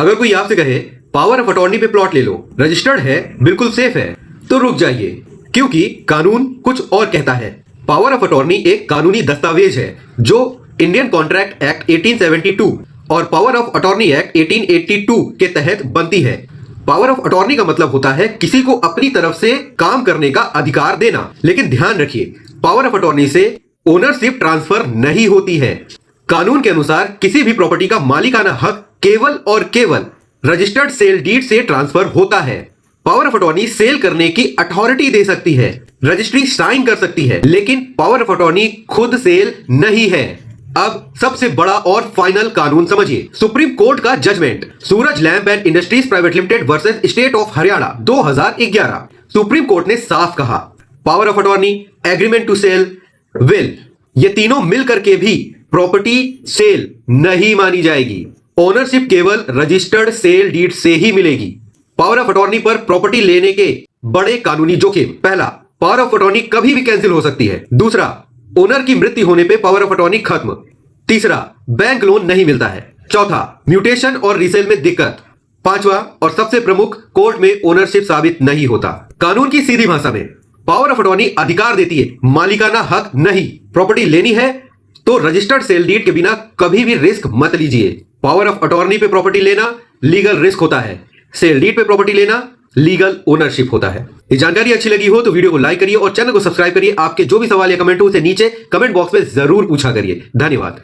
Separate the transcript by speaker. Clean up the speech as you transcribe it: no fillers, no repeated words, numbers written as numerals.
Speaker 1: अगर कोई आपसे कहे पावर ऑफ अटॉर्नी पे प्लॉट ले लो, रजिस्टर्ड है, बिल्कुल सेफ है, तो रुक जाइए, क्योंकि कानून कुछ और कहता है। पावर ऑफ अटॉर्नी एक कानूनी दस्तावेज है जो इंडियन कॉन्ट्रैक्ट एक्ट 1872 और पावर ऑफ अटॉर्नी एक्ट 1882 के तहत बनती है। पावर ऑफ अटॉर्नी का मतलब होता है किसी को अपनी तरफ से काम करने का अधिकार देना। लेकिन ध्यान रखिए, पावर ऑफ अटॉर्नी से ओनरशिप ट्रांसफर नहीं होती है। कानून के अनुसार किसी भी प्रॉपर्टी का मालिकाना हक केवल और केवल रजिस्टर्ड सेल डीड से ट्रांसफर होता है। पावर ऑफ अटॉर्नी सेल करने की अथॉरिटी दे सकती है, रजिस्ट्री साइन कर सकती है, लेकिन पावर ऑफ अटॉर्नी खुद सेल नहीं है। अब सबसे बड़ा और फाइनल कानून समझिए, सुप्रीम कोर्ट का judgment Suraj lamp and industries private limited versus state of Haryana 2011। Supreme court ने साफ कहा, power of attorney, agreement to sell, will, ये तीनों मिलकर के भी प्रॉपर्टी सेल नहीं मानी जाएगी। ओनरशिप केवल रजिस्टर्ड सेल डीड से ही मिलेगी। पावर ऑफ अटॉर्नी पर प्रॉपर्टी लेने के बड़े कानूनी जोखिम। पहला, पावर ऑफ अटॉर्नी कभी भी कैंसिल हो सकती है। दूसरा, ओनर की मृत्यु होने पे पावर ऑफ अटॉर्नी खत्म। तीसरा, बैंक लोन नहीं मिलता है। चौथा, म्यूटेशन और रीसेल में दिक्कत। पांचवा और सबसे प्रमुख, कोर्ट में ओनरशिप साबित नहीं होता। कानून की सीधी भाषा में पावर ऑफ अटॉर्नी अधिकार देती है, मालिकाना हक नहीं। प्रॉपर्टी लेनी है तो रजिस्टर्ड सेल डीड के बिना कभी भी रिस्क मत लीजिए। पावर ऑफ अटॉर्नी पे प्रॉपर्टी लेना लीगल रिस्क होता है, सेल डीड पे प्रॉपर्टी लेना लीगल ओनरशिप होता है। ये जानकारी अच्छी लगी हो तो वीडियो को लाइक करिए और चैनल को सब्सक्राइब करिए। आपके जो भी सवाल या कमेंट हो उसे नीचे कमेंट बॉक्स में जरूर पूछा करिए। धन्यवाद।